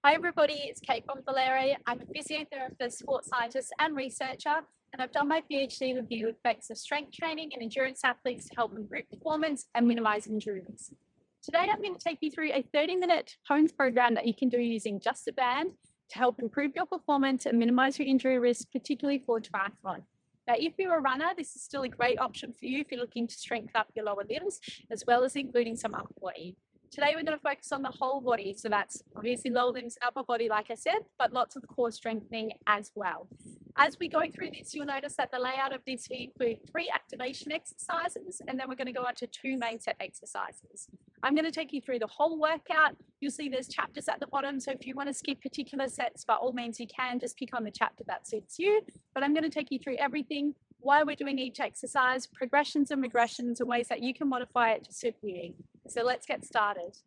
Hi everybody, it's Kate from Valere. I'm a physiotherapist, sports scientist and researcher, and I've done my PhD review of effects of strength training in endurance athletes to help improve performance and minimize injuries. Today I'm going to take you through a 30-minute home program that you can do using just a band to help improve your performance and minimize your injury risk, particularly for triathlon. Now, if you're a runner, this is still a great option for you if you're looking to strengthen up your lower limbs, as well as including some upper body. Today, we're going to focus on the whole body. So that's obviously lower limbs, upper body, like I said, but lots of core strengthening as well. As we go through this, you'll notice that the layout of this will include 3 activation exercises, and then we're going to go on to 2 main set exercises. I'm going to take you through the whole workout. You'll see there's chapters at the bottom. So if you want to skip particular sets, by all means, you can just pick on the chapter that suits you. But I'm going to take you through everything, why we're doing each exercise, progressions and regressions, and ways that you can modify it to suit you. So let's get started.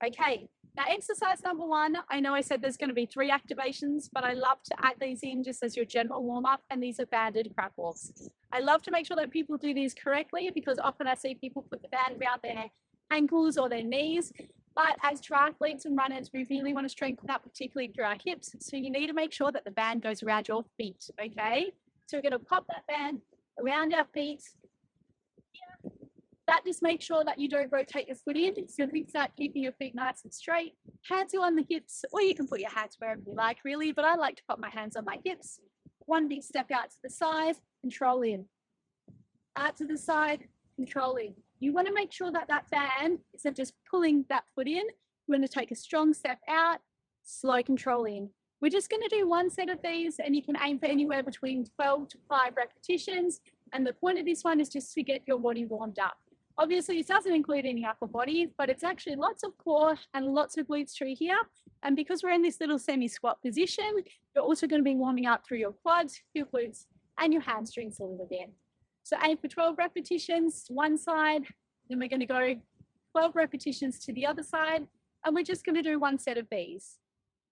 Okay, now exercise number 1, I know I said there's going to be 3 activations, but I love to add these in just as your general warm-up, and these are banded crab walks. I love to make sure that people do these correctly because often I see people put the band around their ankles or their knees, but as triathletes and runners, we really want to strengthen that, particularly through our hips, so you need to make sure that the band goes around your feet, okay? So we're going to pop that band around our feet. That just makes sure that you don't rotate your foot in, so you start keeping your feet nice and straight. Hands are on the hips, or you can put your hands wherever you like, really, but I like to put my hands on my hips. 1 big step out to the side, control in. Out to the side, control in. You want to make sure that that band, instead of just pulling that foot in, you want to take a strong step out, slow control in. We're just going to do 1 set of these, and you can aim for anywhere between 12 to 5 repetitions. And the point of this one is just to get your body warmed up. Obviously, it doesn't include any upper body, but it's actually lots of core and lots of glutes through here. And because we're in this little semi-squat position, you're also going to be warming up through your quads, your glutes, and your hamstrings a little bit. So aim for 12 repetitions to one side, then we're going to go 12 repetitions to the other side, and we're just going to do 1 set of these.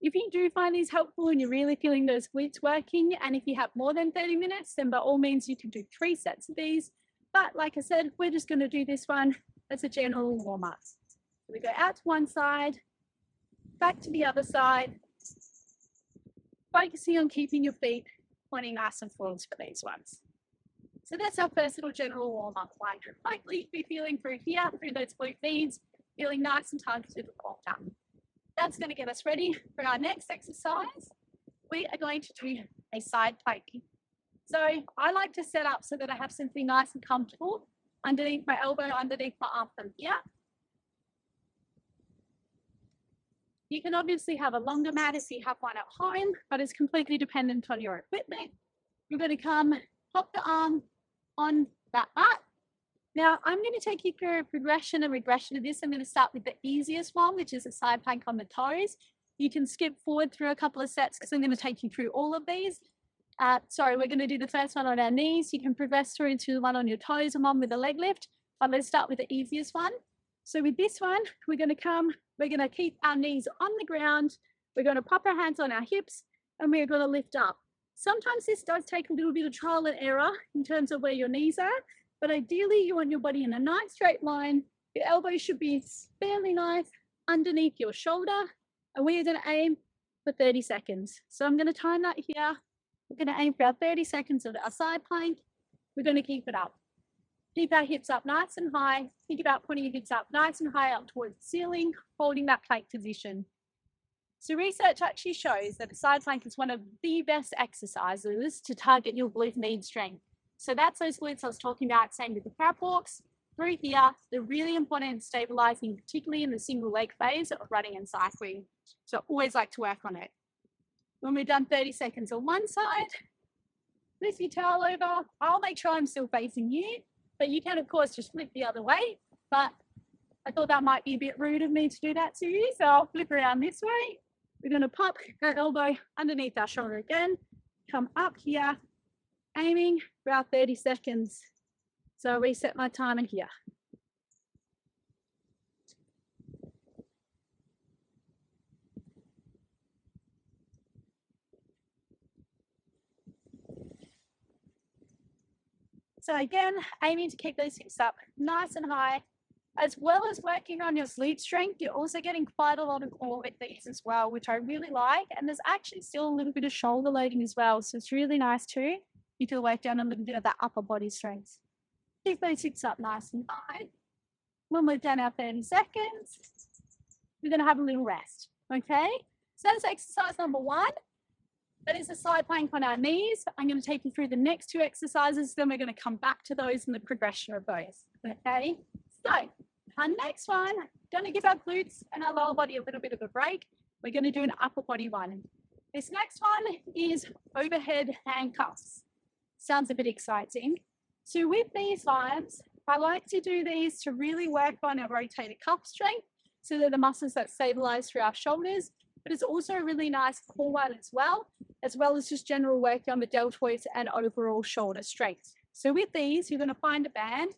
If you do find these helpful and you're really feeling those glutes working, and if you have more than 30 minutes, then by all means, you can do 3 sets of these. But like I said, we're just going to do this one as a general warm-up. So we go out to one side, back to the other side, focusing on keeping your feet pointing nice and forwards for these ones. So that's our first little general warm-up one. Hopefully you'll be feeling through here, through those glute feeds, feeling nice and targeted and warmed up. That's going to get us ready for our next exercise. We are going to do a side plank. So I like to set up so that I have something nice and comfortable underneath my elbow, underneath my arm from here. You can obviously have a longer mat if you have one at home, but it's completely dependent on your equipment. You're going to come, pop the arm on that mat. Now I'm going to take you through a progression and regression of this. I'm going to start with the easiest one, which is a side plank on the toes. You can skip forward through a couple of sets because I'm going to take you through all of these. We're going to do the first one on our knees. You can progress through to the one on your toes and one with a leg lift. But let's start with the easiest one. So with this one, we're going to keep our knees on the ground. We're going to pop our hands on our hips and we're going to lift up. Sometimes this does take a little bit of trial and error in terms of where your knees are, but ideally you want your body in a nice straight line. Your elbows should be fairly nice underneath your shoulder, and we are going to aim for 30 seconds. So I'm going to time that here. We're going to aim for our 30 seconds of our side plank. We're going to keep it up. Keep our hips up nice and high. Think about putting your hips up nice and high up towards the ceiling, holding that plank position. So research actually shows that a side plank is one of the best exercises to target your glute med strength. So that's those glutes I was talking about, same with the crab walks. Through here, they're really important in stabilizing, particularly in the single leg phase of running and cycling. So I always like to work on it. When we're done 30 seconds on one side, lift your towel over. I'll make sure I'm still facing you, but you can, of course, just flip the other way. But I thought that might be a bit rude of me to do that to you, so I'll flip around this way. We're going to pop our elbow underneath our shoulder again, come up here, aiming for our 30 seconds. So I'll reset my timer here. So again, aiming to keep those hips up nice and high. As well as working on your glute strength, you're also getting quite a lot of core with these as well, which I really like. And there's actually still a little bit of shoulder loading as well. So it's really nice too. You can work down a little bit of that upper body strength. Keep those hips up nice and high. We'll move down our 30 seconds. We're going to have a little rest. Okay. So that's exercise number 1. That is a side plank on our knees. I'm going to take you through the next 2 exercises. Then we're going to come back to those in the progression of those. Okay. So our next one, going to give our glutes and our lower body a little bit of a break. We're going to do an upper body one. This next one is overhead handcuffs. Sounds a bit exciting. So with these ones, I like to do these to really work on our rotator cuff strength. So they're the muscles that stabilize through our shoulders, but it's also a really nice core one as well as just general work on the deltoids and overall shoulder strength. So with these, you're going to find a band.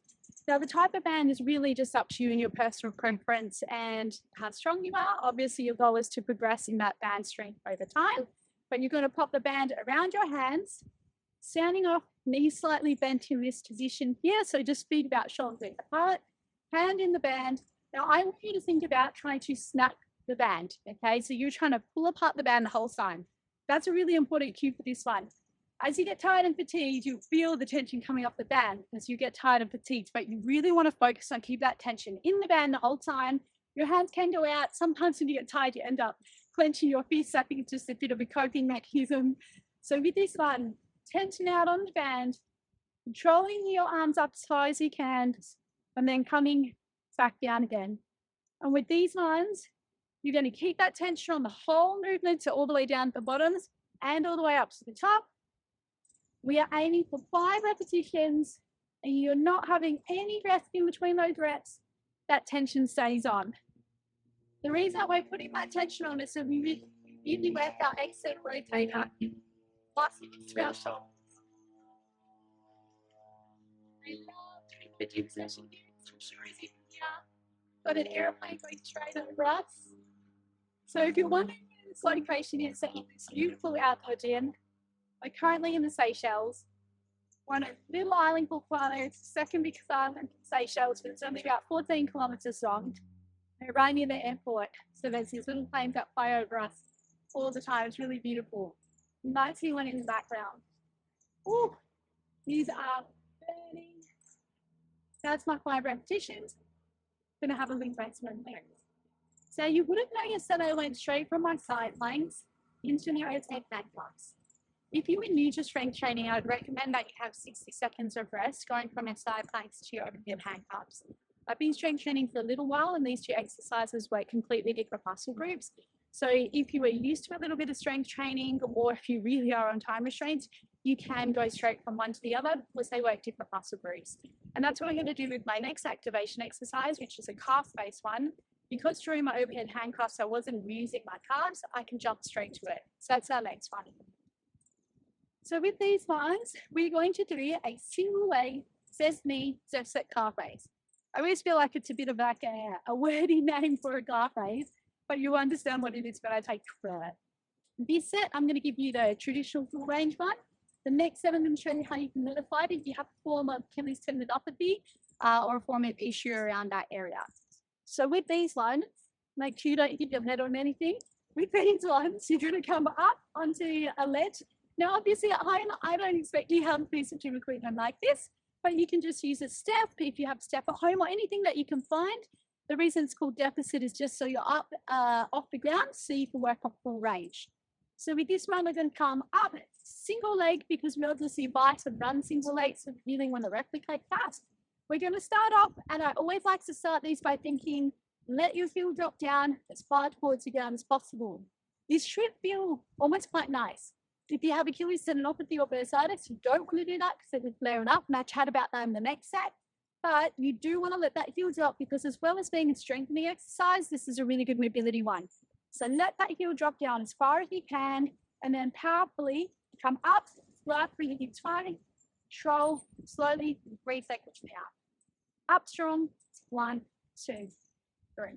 Now, the type of band is really just up to you and your personal preference and how strong you are. Obviously, your goal is to progress in that band strength over time, but you're going to pop the band around your hands, standing off, knees slightly bent in this position here. So just feet about shoulder width apart, hand in the band. Now, I want you to think about trying to snap the band, okay? So you're trying to pull apart the band the whole time. That's a really important cue for this one. As you get tired and fatigued, you feel the tension coming off the band as you get tired and fatigued, but you really want to focus on keep that tension in the band the whole time. Your hands can go out. Sometimes when you get tired, you end up clenching your fists. I think it's just a bit of a coping mechanism. So with this one, tension out on the band, controlling your arms up as high as you can, and then coming back down again. And with these ones, you're going to keep that tension on the whole movement, so all the way down to the bottoms and all the way up to the top. We are aiming for 5 repetitions, and you're not having any rest in between those reps. That tension stays on. The reason we're putting that tension on is so we really work our external rotator plus into our shoulders. I love doing the gym session here. It's sure easy here. Got an airplane going straight over us. So if you're wondering where this location is, so in this beautiful outdoor gym, we're currently in the Seychelles. We're on a little island called Plano. It's the second biggest island in Seychelles, but it's only about 14 kilometers long. We're right near the airport, so there's these little planes that fly over us all the time. It's really beautiful. You might see one in the background. Ooh, these are burning. That's my 5 repetitions. I'm going to have a little rest in there. So you would have noticed that I went straight from my side planks into my overhead handcuffs. If you are new to strength training, I would recommend that you have 60 seconds of rest going from your side planks to your overhead handcuffs. I've been strength training for a little while, and these 2 exercises work completely different muscle groups. So if you are used to a little bit of strength training, or if you really are on time restraints, you can go straight from one to the other because they work different muscle groups. And that's what I'm going to do with my next activation exercise, which is a calf-based one. Because during my overhead handcuffs, I wasn't using my calves, I can jump straight to it. So that's our next one. So with these ones, we're going to do a single leg sesame set calf raise. I always feel like it's a bit of like a wordy name for a calf raise, but you'll understand what it is when I take you through it. This set, I'm going to give you the traditional full range one. The next set, I'm going to show you how you can modify it if you have a form of Achilles tendinopathy or a form of issue around that area. So with these ones, make sure you don't hit your head on anything. With these ones, you're going to come up onto a ledge. Now, obviously, at home, I don't expect you to have a piece of gym equipment like this, but you can just use a step if you have a step at home or anything that you can find. The reason it's called deficit is just so you're up off the ground so you can work on full range. So with this one, we're going to come up single leg because we obviously bike and run single legs, so we really want to replicate that. We're going to start off, and I always like to start these by thinking, let your heel drop down as far towards the ground as possible. This should feel almost quite nice. If you have Achilles tendinopathy or bursitis, you don't want to do that because it would flare it up, and I'll chat about that in the next set. But you do want to let that heel drop because as well as being a strengthening exercise, this is a really good mobility one. So let that heel drop down as far as you can, and then powerfully come up, flat, bring your hips high, control, slowly, 3 seconds down. Up strong, 1, 2, 3.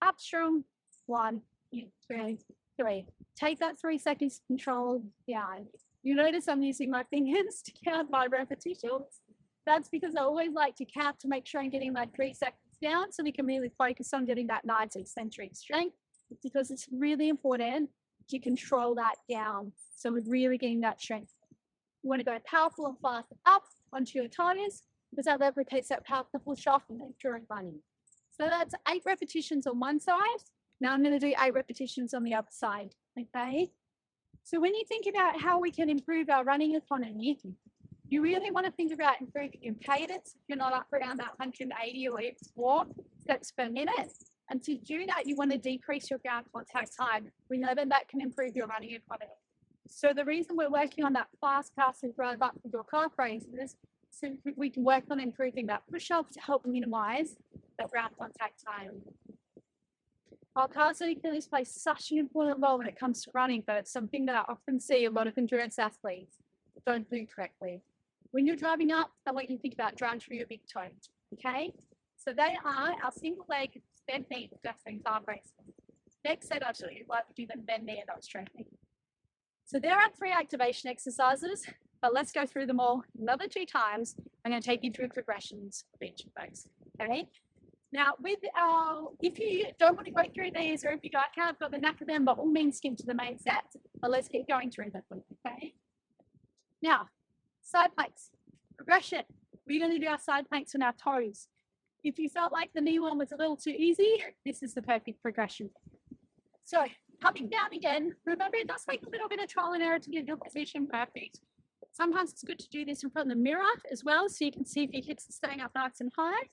Up strong, 1, 2, 3. Take that 3 seconds, control down. You notice I'm using my fingers to count my repetitions. That's because I always like to count to make sure I'm getting my 3 seconds down so we can really focus on getting that nice eccentric strength, because it's really important to control that down. So we're really getting that strength. You want to go powerful and fast up onto your toes, because that replicates that powerful push off and then during running. So that's 8 repetitions on one side. Now I'm going to do 8 repetitions on the other side. Okay. So when you think about how we can improve our running economy, you really want to think about improving your cadence. If you're not up around that 180 or 84 steps per minute. And to do that, you want to decrease your ground contact time. We know that that can improve your running economy. So the reason we're working on that fast passing drive up with your calf raises, so we can work on improving that push-up to help minimize that ground contact time. Our calves and Achilles play such an important role when it comes to running, but it's something that I often see a lot of endurance athletes don't do correctly. When you're driving up, I want you to think about driving through your big toes, okay? So they are our single leg bend knee adjusting calf raises. Next set, I'll show you why we do them bend knee and not strengthening. So there are 3 activation exercises, but let's go through them all another 2 times. I'm going to take you through progressions of each of those, okay? Now, if you don't want to go through these, or if you can't got the knack of them, by all means, skip to the main set. But let's keep going through them, okay? Now, side planks, progression. We're going to do our side planks on our toes. If you felt like the knee one was a little too easy, this is the perfect progression. So, coming down again, remember it does take a little bit of trial and error to get your position perfect. Sometimes it's good to do this in front of the mirror as well, so you can see if your hips are staying up nice and high.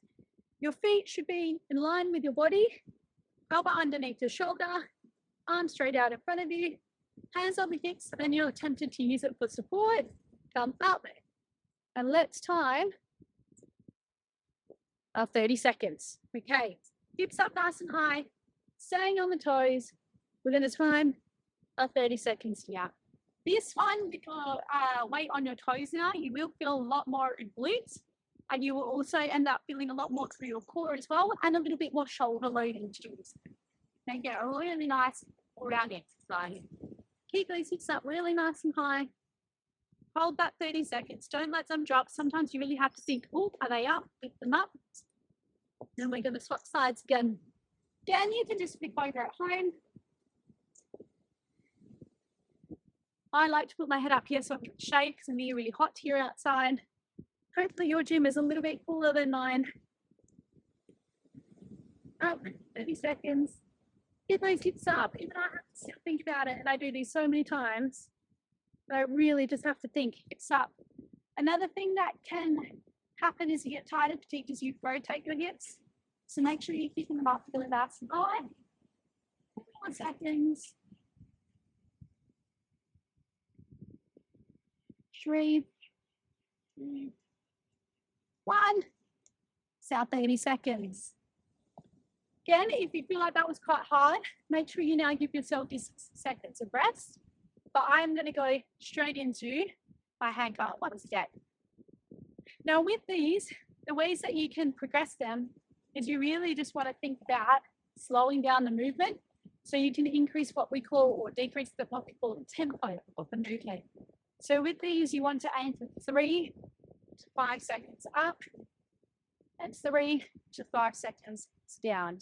Your feet should be in line with your body, elbow underneath your shoulder, arms straight out in front of you, hands on the hips, and then you're tempted to use it for support. Come up and let's time our 30 seconds. Okay, hips up nice and high, staying on the toes. We're going to time our 30 seconds here. This one, with your weight on your toes now, you will feel a lot more in glutes, and you will also end up feeling a lot more through your core as well, and a little bit more shoulder loading too. Then get a really nice all-round exercise. Keep those hips up really nice and high. Hold that 30 seconds. Don't let them drop. Sometimes you really have to think, oh, are they up? Lift them up. Then we're going to swap sides again. Again, you can just pick over at home. I like to put my head up here so I can shade because it's really hot here outside. Hopefully your gym is a little bit cooler than mine. Up, 30 seconds. Get those hips up. Even I have to think about it, and I do these so many times. But I really just have to think hips up. Another thing that can happen is you get tired and fatigued as you rotate your hips. So make sure you're keeping them up really nice and high. 1 second. 3, 2, 1. It's our 30 seconds. Again, if you feel like that was quite hard, make sure you now give yourself these seconds of rest. But I'm going to go straight into my handcuff instead. Now with these, the ways that you can progress them is you really just want to think about slowing down the movement so you can increase what we call, or decrease what we call the tempo of the movement. So with these, you want to aim for 3 to 5 seconds up and 3 to 5 seconds down.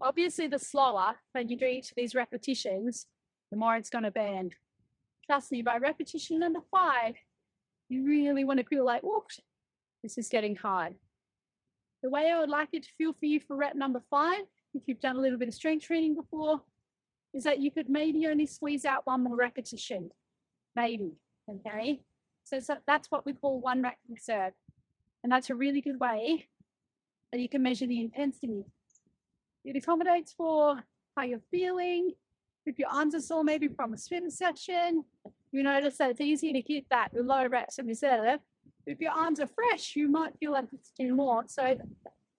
Obviously, the slower that you do each of these repetitions, the more it's going to bend. Trust me, by repetition number 5, you really want to feel like, whoops, this is getting hard. The way I would like it to feel for you for rep number 5, if you've done a little bit of strength training before, is that you could maybe only squeeze out 1 more repetition. Maybe, okay? So that's what we call 1 rep reserve. And that's a really good way that you can measure the intensity. It accommodates for how you're feeling. If your arms are sore, maybe from a swim session, you notice that it's easy to hit that with low reps in reserve. If your arms are fresh, you might feel like it's doing more. So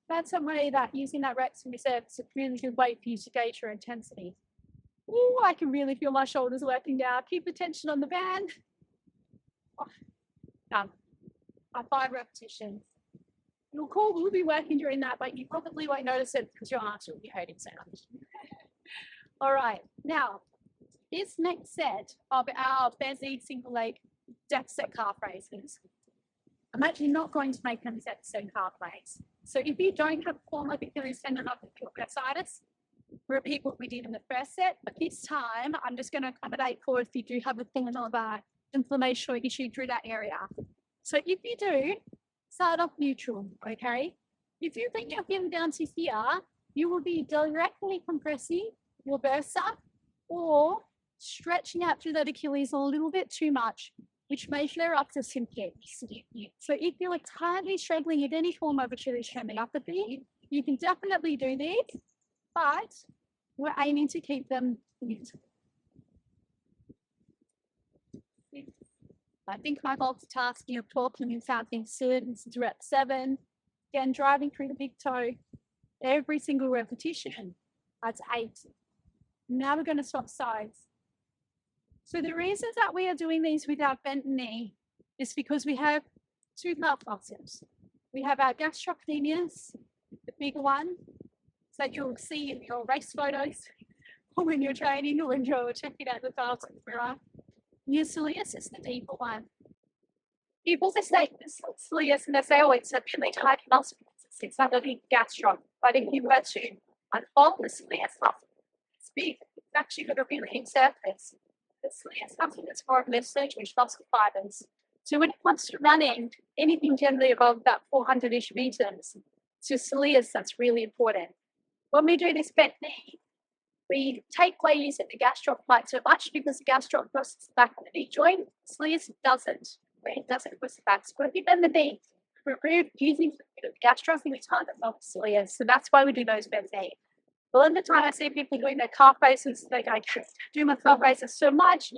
that's a way that using that reps in reserve is a really good way for you to gauge your intensity. Ooh, I can really feel my shoulders working now. Keep the tension on the band. Oh, done. Our 5 repetitions. Your core will be working during that, but you probably won't notice it because your arms will be hurting so much. All right, now this next set of our Bezzy single leg depth set calf raises, I'm actually not going to make them set calf raise. So if you don't have a form of Achilles tendinopathy or bursitis, repeat what we did in the first set, but this time I'm just going to accommodate for if you do have a thing of inflammation or issue through that area. So if you do, start off neutral, okay? If you think you're getting down to here, you will be directly compressing your bursa or stretching out through that Achilles a little bit too much, which may flare up to symptoms. So if you're tightly struggling with any form of Achilles tendinopathy, you can definitely do these, but we're aiming to keep them neat. I think my multitasking of talking and sounding soon is rep 7. Again, driving through the big toe. Every single repetition. That's 8. Now we're going to swap sides. So the reasons that we are doing these without bent knee is because we have 2 calf muscles. We have our gastrocnemius, the bigger one, so you'll see in your race photos, or when you're training, or when you're checking out the calves on the mirror. Your soleus is the deeper one. People say this soleus, and they say, oh, it's a really tight muscle because it sits underneath gastro. But if you were to unfold the soleus muscle, it's big. It's actually got a really big surface. The soleus muscle is more of an surgery muscle fibers. So when it comes to running, anything generally above that 400-ish meters to soleus, that's really important. When we do this bent knee, we take away using the gastroc quite so much because the gastroc crosses the back of the knee joint. Soleus doesn't. It doesn't cross the back. So if you bend the knee, we're using the gastroc and we can't above the soleus. So that's why we do those bent knee. A lot of the time I see people doing their calf races, they go, do my calf races so much,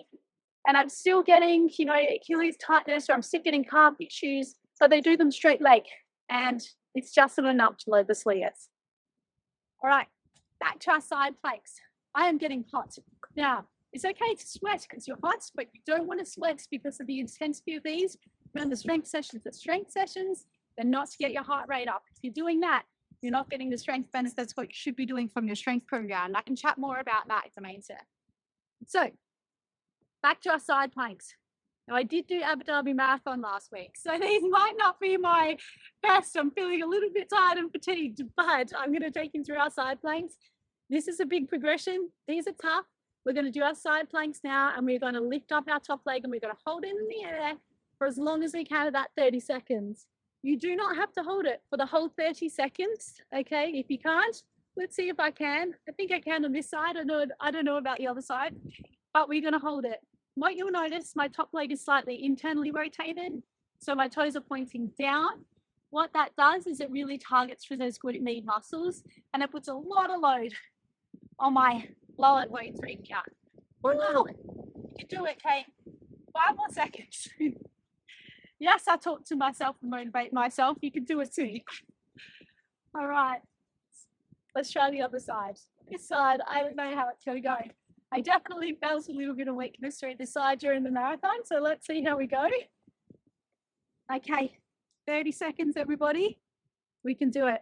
and I'm still getting, Achilles tightness, or I'm still getting calf issues. So they do them straight leg, and it's just not enough to load the soleus. All right, back to our side planks. I am getting hot. Now, it's okay to sweat because you're hot, but you don't want to sweat because of the intensity of these. When the strength sessions are strength sessions, they're not to get your heart rate up. If you're doing that, you're not getting the strength benefits what you should be doing from your strength program. And I can chat more about that in the main set. So, back to our side planks. Now, I did do Abu Dhabi Marathon last week, so these might not be my best. I'm feeling a little bit tired and fatigued, but I'm going to take you through our side planks. This is a big progression. These are tough. We're going to do our side planks now, and we're going to lift up our top leg, and we're going to hold it in the air for as long as we can at that 30 seconds. You do not have to hold it for the whole 30 seconds, okay? If you can't, let's see if I can. I think I can on this side. I don't know about the other side, but we're going to hold it. What you'll notice, my top leg is slightly internally rotated, so my toes are pointing down. What that does is it really targets for those glute med muscles, and it puts a lot of load on my lower weight 3 count. Wow, you can do it, Kate. 5 more seconds. Yes, I talk to myself and motivate myself. You can do it too. All right, let's try the other side. This side, I don't know how it's going to go. I definitely felt a little bit of weakness through this side during the marathon, so let's see how we go. Okay, 30 seconds, everybody. We can do it.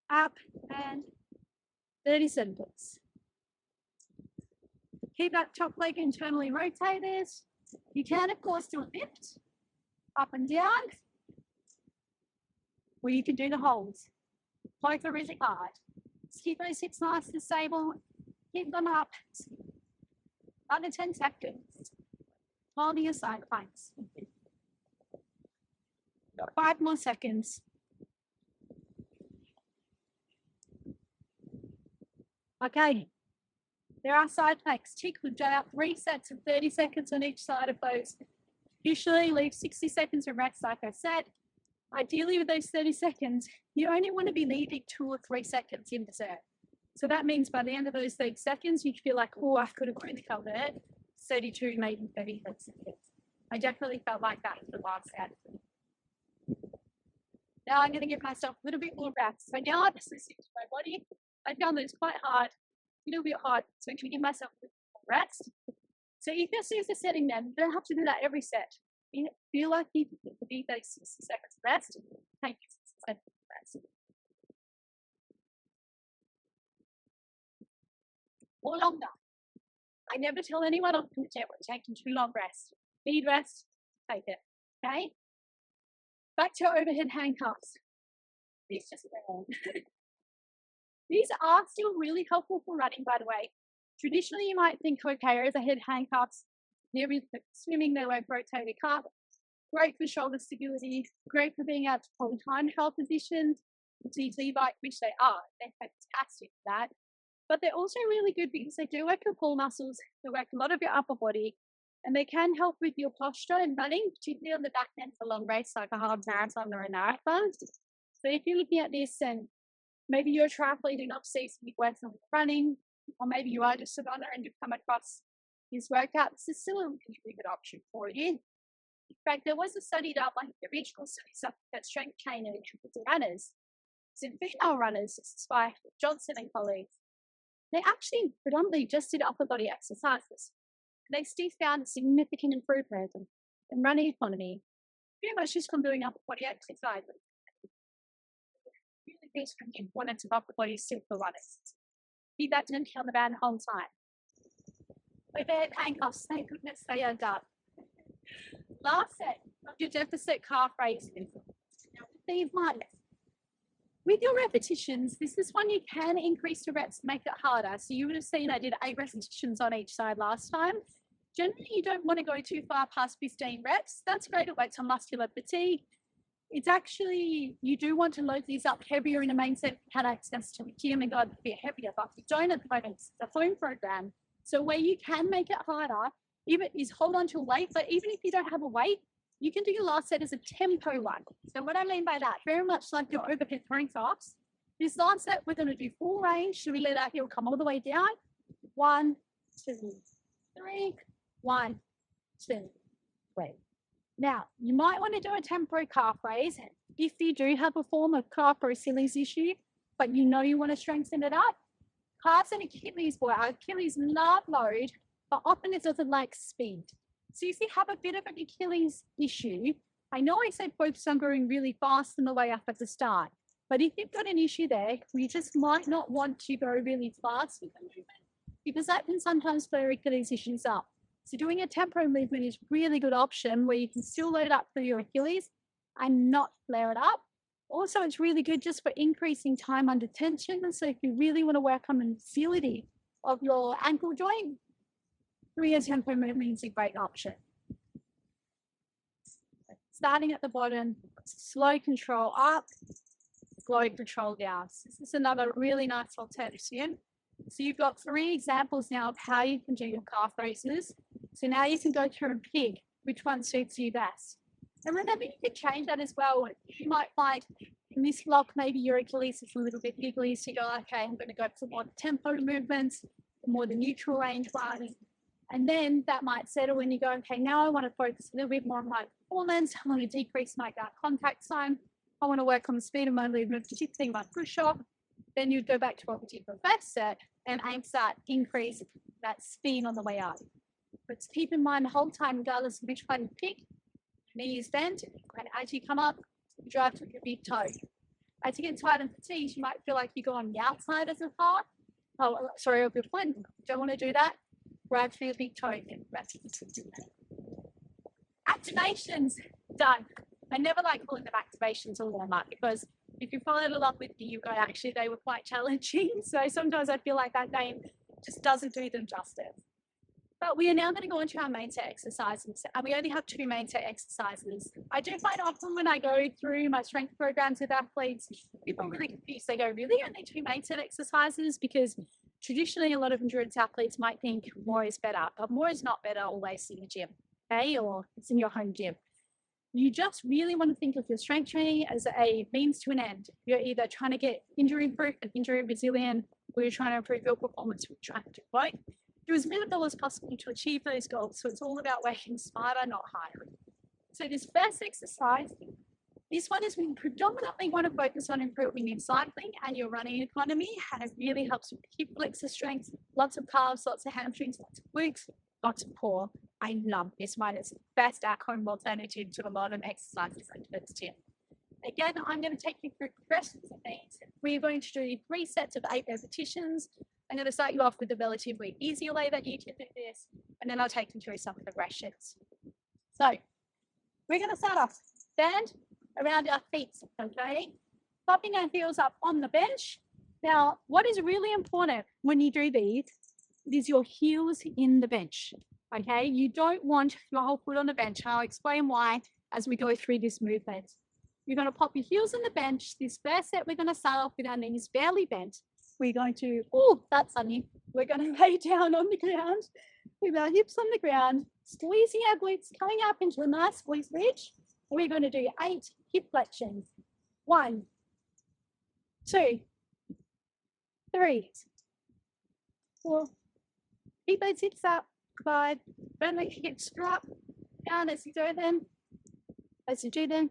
Up and 30 seconds. Keep that top leg internally rotated. You can, of course, do a lift, up and down, or you can do the holds. Both are really hard. Just keep those hips nice and stable. Keep them up. Under 10 seconds. Holding your side planks. 5 more seconds. Okay. There are side planks. Tick, we've done out 3 sets of 30 seconds on each side of those. Usually leave 60 seconds of rest, like I said. Ideally, with those 30 seconds, you only want to be leaving 2 or 3 seconds in the set. So that means by the end of those 30 seconds, you feel like, oh, I could have really covered it. 32, maybe 30 seconds. I definitely felt like that in the last set. Now I'm going to give myself a little bit more rest. So now I'm just listening to my body. I found that it's quite hard, a little bit hard. So I'm going to give myself a little more rest. So if this is the setting then, you don't have to do that every set. You feel like you need those 60 seconds rest, take 60 seconds rest. Or longer. I never tell anyone on the jet we're taking too long rest. Need rest, take it. Okay? Back to overhead handcuffs. These just wrong. These are still really helpful for running, by the way. Traditionally, you might think, okay, overhead handcuffs, they're swimming, they won't rotate the calf. Great for shoulder stability, great for being able to hold handheld positions, TT bike, which they are. They're fantastic for that. But they're also really good because they do work your core muscles, they work a lot of your upper body, and they can help with your posture and running, particularly on the back end for long race like a half marathon or a marathon. So if you're looking at this and maybe you're a triathlete and obviously working on running, or maybe you are just a runner and you've come across this workout, this is still a really good option for you. In fact, there was a study done, like the original study that strength training for runners. So female runners, this is by Johnson and colleagues, they actually predominantly just did upper body exercises. They still found significant improvement in running economy, pretty much just from doing upper body exercises. Really big importance of upper body still for runners. Keep that gently on the band the whole time. Overhead handcuffs, thank goodness they are done. Last set of your deficit calf raises. Now, these ones, with your repetitions, this is one you can increase the reps to make it harder. So you would have seen I did 8 repetitions on each side last time. Generally, you don't want to go too far past 15 reps. That's great. It works on muscular fatigue. It's actually, you do want to load these up heavier in the main set. You can access to the gym and go a bit heavier, but you don't at the moment. It's a phone program. So where you can make it harder, even is hold on to a weight, but even if you don't have a weight, you can do your last set as a tempo one. So what I mean by that, very much like your overhead throwing calves, this last set, we're going to do full range. Should we let our heel come all the way down? 1, 2, 3, 1, 2, 3. Now, you might want to do a tempo calf raise if you do have a form of calf or Achilles issue, but you know you want to strengthen it up. Calves and Achilles, boy, our Achilles love load, but often it doesn't like speed. So if you have a bit of an Achilles issue, I know I said focus on going really fast on the way up at the start, but if you've got an issue there, you just might not want to go really fast with the movement because that can sometimes flare Achilles issues up. So doing a tempo movement is a really good option where you can still load up for your Achilles and not flare it up. Also, it's really good just for increasing time under tension. So if you really want to work on the mobility of your ankle joint, doing a tempo movement is a great option. Starting at the bottom, slow control up, slow control down. So this is another really nice alternative. So you've got 3 examples now of how you can do your calf raises. So now you can go through and pick which one suits you best. And remember, you can change that as well. You might find in this block, maybe your Achilles is a little bit giggly. So you go, okay, I'm going to go for more tempo movements, more the neutral range ones. And then that might settle when you go, okay, now I want to focus a little bit more on my performance. I want to decrease my contact time. I want to work on the speed of my movement, particularly my push-up. Then you'd go back to what we did for first set and aim to start increase that speed on the way up. But keep in mind the whole time, regardless of which one you pick, knees bend, and as you come up, you drive to your big toe. As you get tired and fatigued, you might feel like you go on the outside as a part. Oh, sorry, of your foot. Don't want to do that. Grab through your big toe and activations done. I never like calling them activations all that much because if you followed along with me, you go, actually, they were quite challenging. So sometimes I feel like that name just doesn't do them justice. But we are now going to go into our main set exercises. And we only have 2 main set exercises. I do find often when I go through my strength programs with athletes, people really confused. They go, really? Only 2 main set exercises? Because traditionally, a lot of endurance athletes might think more is better. But more is not better always in the gym, okay? Or it's in your home gym. You just really want to think of your strength training as a means to an end. You're either trying to get injury proof and injury resilient, or you're trying to improve your performance. We're trying to do both. Do as minimal as possible to achieve those goals. So it's all about working smarter, not harder. So this first exercise, this one is we predominantly want to focus on improving your cycling and your running economy, and it really helps with hip flexor strength, lots of calves, lots of hamstrings, lots of glutes, lots of core. I love this one. It's the best at-home alternative to a lot of exercises like this gym. Again, I'm going to take you through progressions of these. We're going to do 3 sets of 8 repetitions. I'm going to start you off with a relatively easier way that you can do this, and then I'll take you through some progressions. So we're going to start off, stand around our feet, okay? Popping our heels up on the bench. Now, what is really important when you do these is your heels in the bench. Okay, you don't want your whole foot on the bench. I'll explain why as we go through this movement. You're going to pop your heels on the bench. This first set, we're going to start off with our knees barely bent. We're going to, oh, that's funny. We're going to lay down on the ground with our hips on the ground, squeezing our glutes, coming up into a nice squeeze ridge. We're going to do 8 hip flexions. 1, 2, 3, 4. Keep those hips up. 5. Don't let your hips drop down as you do them. As you do them.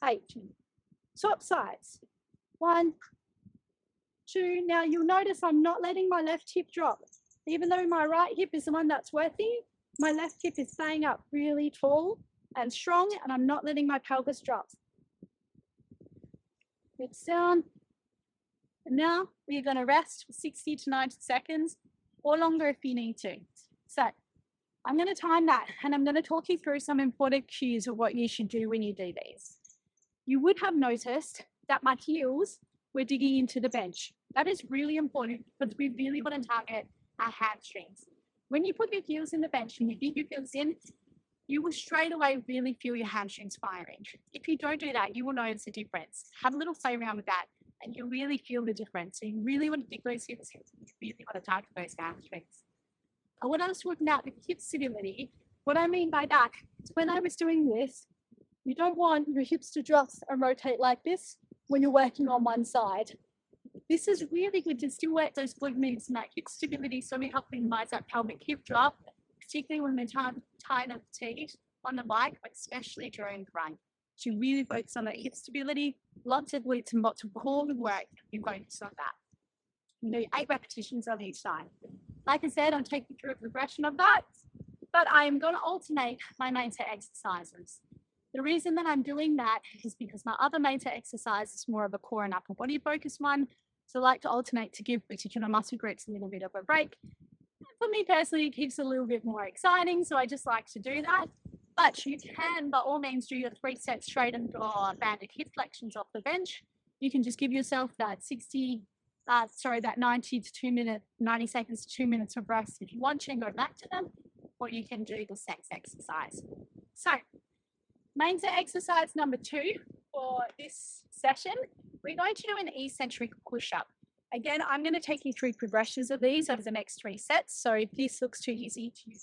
8. Swap sides. 1, 2. Now you'll notice I'm not letting my left hip drop. Even though my right hip is the one that's working, my left hip is staying up really tall and strong, and I'm not letting my pelvis drop. Hips down. And now we're going to rest for 60 to 90 seconds or longer if you need to. So I'm going to time that, and I'm going to talk you through some important cues of what you should do when you do these. You would have noticed that my heels were digging into the bench. That is really important because we really want to target our hamstrings. When you put your heels in the bench and you dig your heels in, you will straight away really feel your hamstrings firing. If you don't do that, you will notice a difference. Have a little play around with that and you'll really feel the difference. So you really want to dig those hips in. You really want to target those hamstrings. And when I was talking about the hip stability, what I mean by that is when I was doing this, you don't want your hips to drop and rotate like this when you're working on one side. This is really good to still work those glute moves and that hip stability, so we help minimize that pelvic hip drop, particularly when we're tired and fatigued on the bike, but especially during the run. So you really focus on that hip stability, lots of glutes and lots of core work. You focus on that. You do 8 repetitions on each side. Like I said, I'll take you through a progression of that, but I'm going to alternate my main set exercises. The reason that I'm doing that is because my other main set exercise is more of a core and upper body focused one. So I like to alternate to give particular muscle groups a little bit of a break. For me personally, it keeps it a little bit more exciting, so I just like to do that. But you can, by all means, do your 3 sets straight and banded hip flexions off the bench. You can just give yourself that 90 seconds to 2 minutes of rest if you want to and go back to them, or you can do the next exercise. So, main set exercise number 2 for this session, we're going to do an eccentric push-up. Again, I'm going to take you through progressions of these over the next 3 sets. So if this looks too easy to you,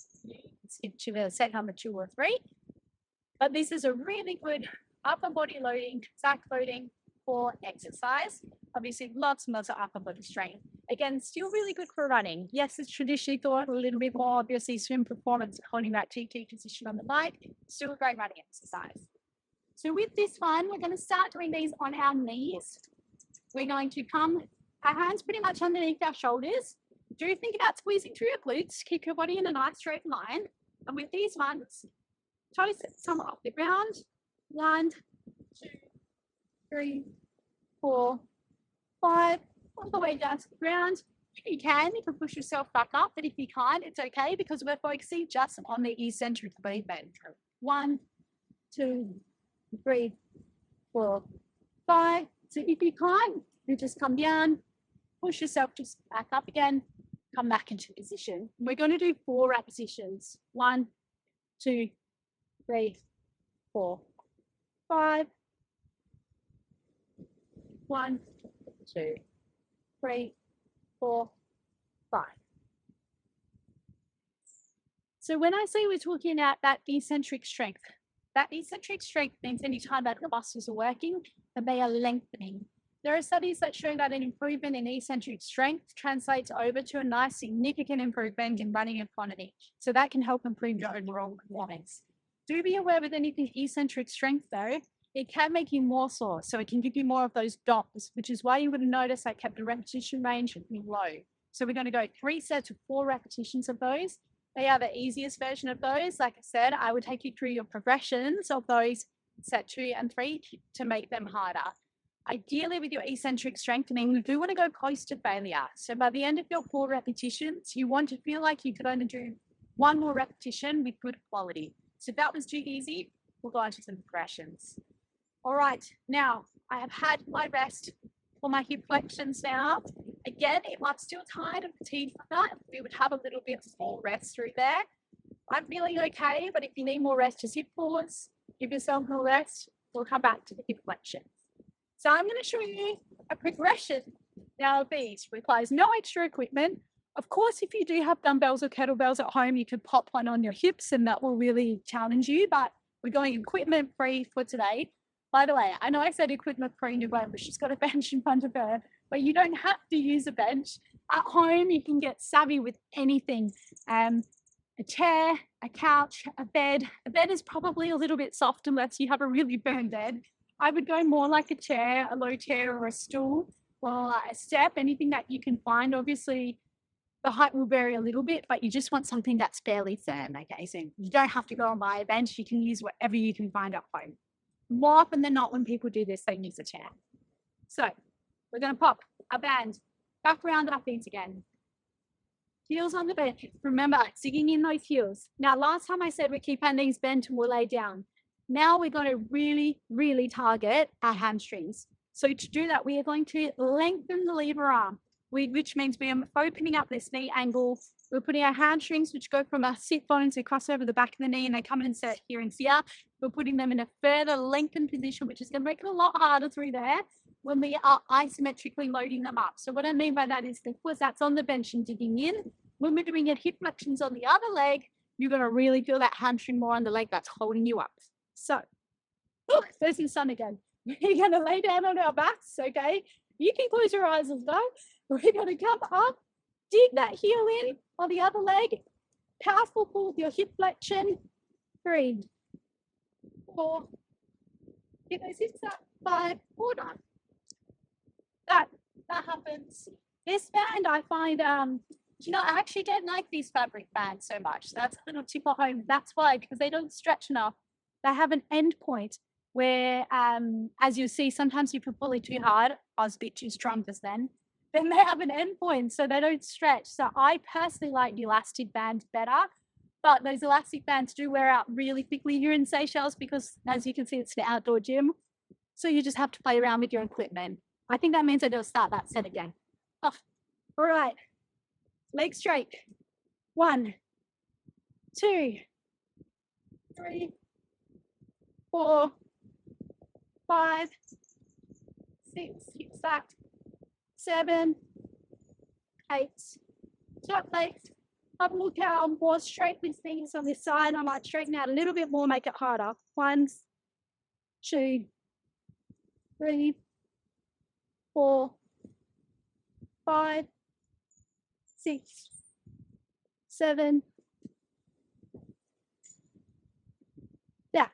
skip to set number 2 or 3. But this is a really good upper body loading, sack loading for exercise. Obviously, lots and lots of upper body strength. Again, still really good for running. Yes, it's traditionally thought a little bit more, obviously, swim performance, holding that TT position on the bike. Still a great running exercise. So with this one, we're going to start doing these on our knees. We're going to come, our hands pretty much underneath our shoulders. Do think about squeezing through your glutes. Keep your body in a nice straight line. And with these ones, toes come off the ground. 1, 2, 3, 4, 5, all the way down to the ground. If you can push yourself back up, but if you can't, it's okay because we're focusing just on the eccentric movement. 1, 2, 3, 4, 5. So if you can't, you just come down, push yourself just back up again, come back into position. We're going to do 4 repetitions. 1, 2, 3, 4, 5. 1, 2, 3, 4, 5. So when I say we're talking about that eccentric strength means anytime that the muscles are working, that they are lengthening. There are studies that show that an improvement in eccentric strength translates over to a nice significant improvement in running and quantity. So that can help improve your overall performance. Do be aware with anything eccentric strength though, it can make you more sore. So it can give you more of those dots, which is why you would notice I kept the repetition range low. So we're going to go 3 sets of 4 repetitions of those. They are the easiest version of those. Like I said, I would take you through your progressions of those set 2 and 3 to make them harder. Ideally with your eccentric strengthening, you do want to go close to failure. So by the end of your 4 repetitions, you want to feel like you could only do 1 more repetition with good quality. So if that was too easy, we'll go on to some progressions. All right, now I have had my rest for my hip flexions now. Again, if I'm still tired and fatigued from that, we would have a little bit more rest through there. I'm feeling okay, but if you need more rest, just hip pause, give yourself more rest. We'll come back to the hip flexion. So I'm going to show you a progression now of these. Requires no extra equipment. Of course, if you do have dumbbells or kettlebells at home, you can pop one on your hips and that will really challenge you, but we're going equipment free for today. By the way, I know I said equipment free in your way, but she's got a bench in front of her, but you don't have to use a bench. At home, you can get savvy with anything. A chair, a couch, a bed. A bed is probably a little bit soft unless you have a really firm bed. I would go more like a chair, a low chair, or a stool, or a step, anything that you can find. Obviously, the height will vary a little bit, but you just want something that's fairly firm, okay? So you don't have to go and buy a bench. You can use whatever you can find at home. More often than not, when people do this, they use a chair. So we're going to pop our band back around our feet again. Heels on the bench. Remember, digging in those heels. Now, last time I said we keep our knees bent and we'll lay down. Now we're going to really, really target our hamstrings. So to do that, we are going to lengthen the lever arm, which means we are opening up this knee angle. We're putting our hamstrings, which go from our sit bones, they cross over the back of the knee and they come and insert here and here. We're putting them in a further lengthened position, which is going to make it a lot harder through there when we are isometrically loading them up. So what I mean by that is the foot that's on the bench and digging in. When we're doing your hip flexions on the other leg, you're going to really feel that hamstring more on the leg that's holding you up. So, look, there's the sun again. We're going to lay down on our backs, okay? You can close your eyes as well. We're going to come up, dig that heel in on the other leg. Powerful pull with your hip flexion. 3, 4, get those hips up. 5, 4, 9. That happens. This band, I find, I actually don't like these fabric bands so much. That's a little tip at home. That's why, because they don't stretch enough. They have an end point where, as you see, sometimes if you pull it too hard, I was a bit too strong just then they have an end point, so they don't stretch. So I personally like the elastic bands better, but those elastic bands do wear out really quickly here in Seychelles because, as you can see, it's an outdoor gym. So you just have to play around with your equipment. I think that means I don't start that set again. Oh, all right. Legs straight. 1, 2, 3, 4, 5, 6, hip stacked, 7, 8, top legs. Have a look how I'm more straight with things on this side. I might straighten out a little bit more, make it harder. 1, 2, 3, 4, 5, 6, 7. That.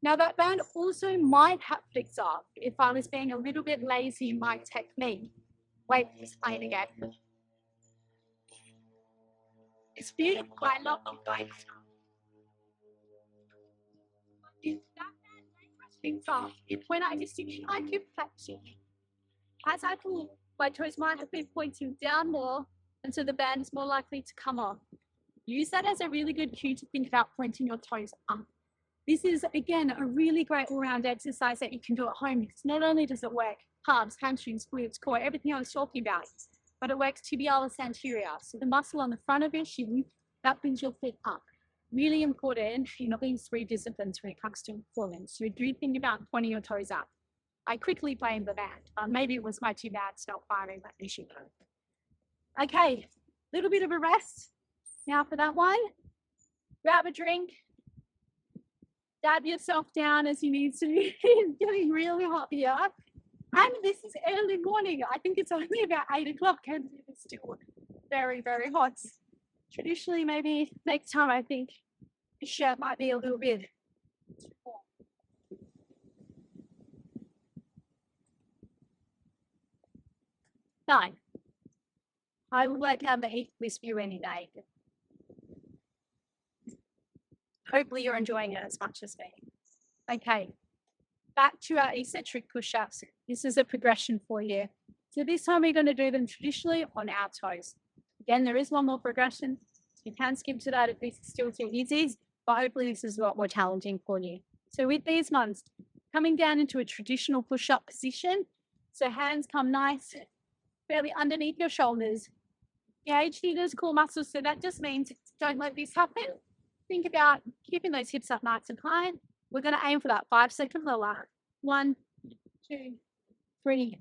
Now that band also might have flexor. If I was being a little bit lazy in my technique. Wait, it's playing again. It's beautiful. I love them both. When I distinction, I keep flexing. As I pull, my toes might have been pointing down more, and so the band is more likely to come off. Use that as a really good cue to think about pointing your toes up. This is, again, a really great all-round exercise that you can do at home because not only does it work calves, hamstrings, glutes, core, everything I was talking about, but it works tibialis anterior. So the muscle on the front of your shin, that brings your feet up. Really important in all these 3 disciplines when it comes to performance. So do think about pointing your toes up. I quickly blamed the band. Maybe it was my too bad not firing that issue. Okay, little bit of a rest. Now for that one, grab a drink, dab yourself down as you need to. It's getting really hot here. And this is early morning. I think it's only about 8 o'clock and it's still very, very hot. Traditionally, maybe next time I think the shirt might be a little bit too warm. Nine. I would like to have the heat with you any day. Hopefully you're enjoying it as much as me. Okay, back to our eccentric push-ups. This is a progression for you. So this time we're going to do them traditionally on our toes. Again, there is one more progression. You can skip to that if this is still too easy, but hopefully this is a lot more challenging for you. So with these ones, coming down into a traditional push-up position. So hands come nice, fairly underneath your shoulders. Engage through those core muscles. So that just means don't let this happen. Think about keeping those hips up nice and high. We're going to aim for that 5-second lower. 1, 2, 3,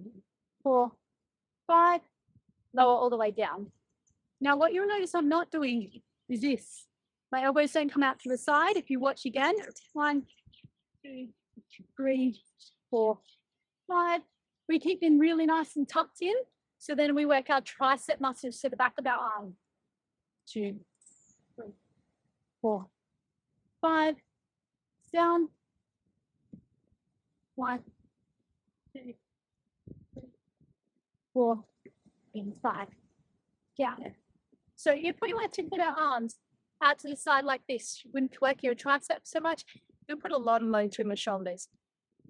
4, 5. Lower all the way down. Now, what you'll notice I'm not doing is this. My elbows don't come out to the side. If you watch again, 1, 2, 3, 4, 5. We keep them really nice and tucked in. So then we work our tricep muscles to the back of our arm. 2, 3, 4, 5. Down. 1, 2, 3, 4, and 5. Down. So if we were to put our arms out to the side like this, you wouldn't work your triceps so much. You'll put a lot of load through my shoulders.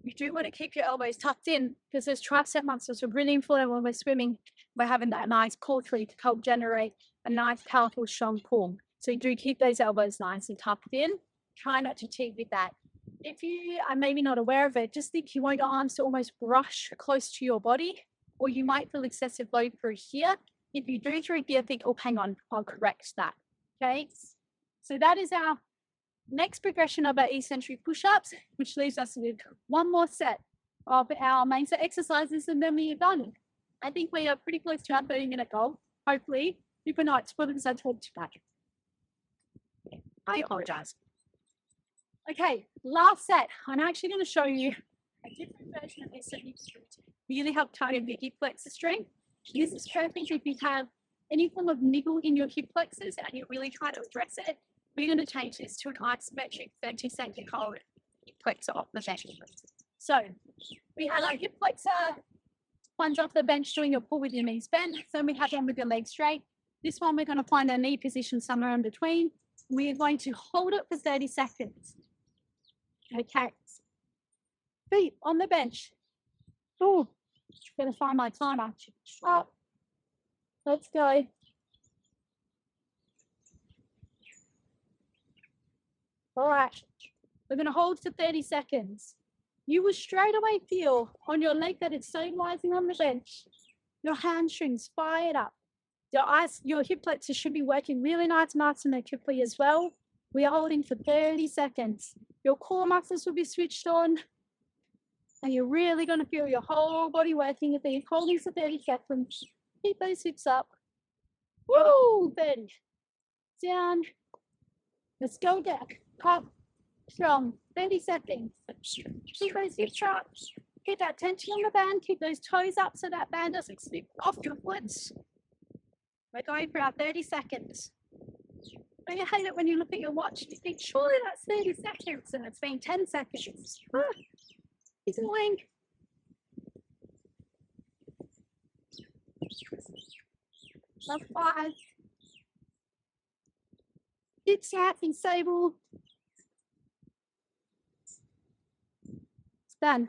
You do want to keep your elbows tucked in because those tricep muscles are really important when we're swimming. We're having that nice core tree to help generate a nice, powerful, strong pull. So you do keep those elbows nice and tucked in. Try not to cheat with that. If you are maybe not aware of it, just think you want your arms to almost brush close to your body, or you might feel excessive load through here. If you do through here, think, oh, hang on, I'll correct that. Okay, so that is our next progression of our eccentric push-ups, which leaves us with one more set of our main set exercises, and then we are done. I think we are pretty close to our 30-minute goal, hopefully. If we're not, it's probably because I talked too much. I apologize. Okay, last set. I'm actually going to show you a different version of this that you can really help target the hip flexor strength. This is perfect if you have any form of niggle in your hip flexors and you're really trying to address it. We're going to change this to an isometric 30-second hold hip flexor off the bench. So we have our hip flexor one's off the bench doing a pull with your knees bent. So we have one with your legs straight. This one we're going to find our knee position somewhere in between. We are going to hold it for 30 seconds. Okay. Feet on the bench. Oh, going to find my timer. Up. Let's go. All right. We're going to hold for 30 seconds. You will straight away feel on your leg that it's stabilizing on the bench. Your hamstrings fired up. Your hip flexors should be working really nice and isometrically as well. We are holding for 30 seconds. Your core muscles will be switched on. And you're really going to feel your whole body working if you're holding for 30 seconds. Keep those hips up. Woo! 30. Down. Let's go down. Up. Strong. 30 seconds. Keep those hips up. Keep that tension on the band. Keep those toes up so that band doesn't slip off your foots. We're going for our 30 seconds. Don't you hate it when you look at your watch and you think, surely that's 30 seconds and it's been 10 seconds. It's annoying. Love 5. Hips out and stable. It's done.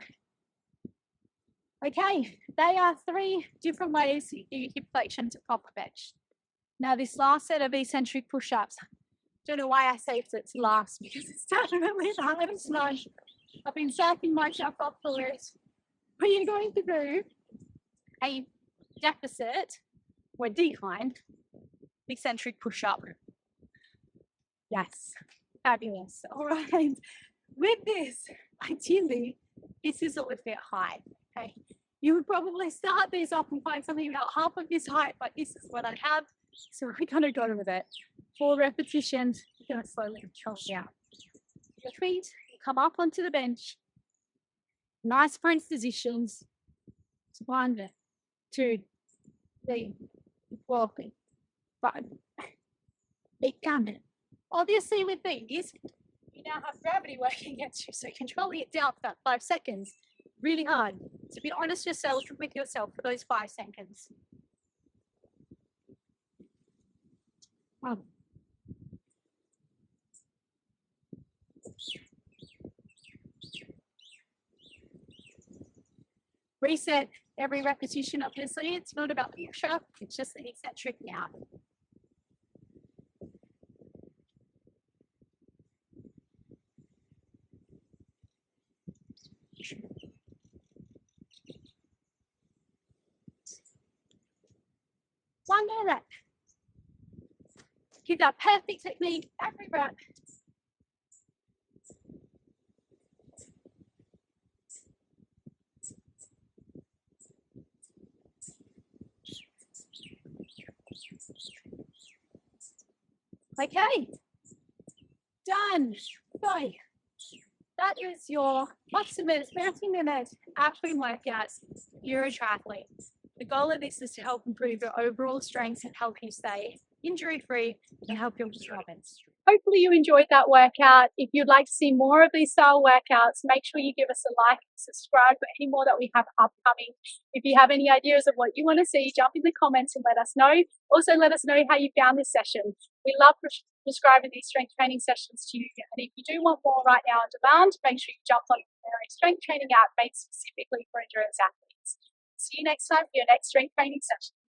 Okay, they are 3 different ways to do hip flexion to proper bench. Now this last set of eccentric push-ups, don't know why I saved it to last because it's starting really hard and slow. I've been surfing myself off the list. We are going to do a deficit or decline eccentric push-up. Yes, fabulous. All right, with this, ideally, this is a little bit high. Okay, you would probably start these off and find something about half of this height, but this is what I have. So we're going to go with it. 4 repetitions. We're going to slowly control down. Your feet come up onto the bench. Nice sprint positions. 1, 2, 3, 4, 5. 8 down. Obviously, with these, you now have gravity working against you, so controlling it down for about 5 seconds. Really hard. So be honest with yourself for those 5 seconds. Reset every repetition, obviously. It's not about the push-up, it's just the eccentric now. 1 minute. Keep that perfect technique every breath. Okay, done. So that is your maximise 30-minute at-home workout. You're a triathlete. The goal of this is to help improve your overall strength and help you stay injury-free and help your performance. Hopefully you enjoyed that workout. If you'd like to see more of these style workouts, make sure you give us a like and subscribe for any more that we have upcoming. If you have any ideas of what you want to see, jump in the comments and let us know. Also, let us know how you found this session. We love prescribing these strength training sessions to you. And if you do want more right now on demand, make sure you jump on the strength training app made specifically for endurance athletes. See you next time for your next strength training session.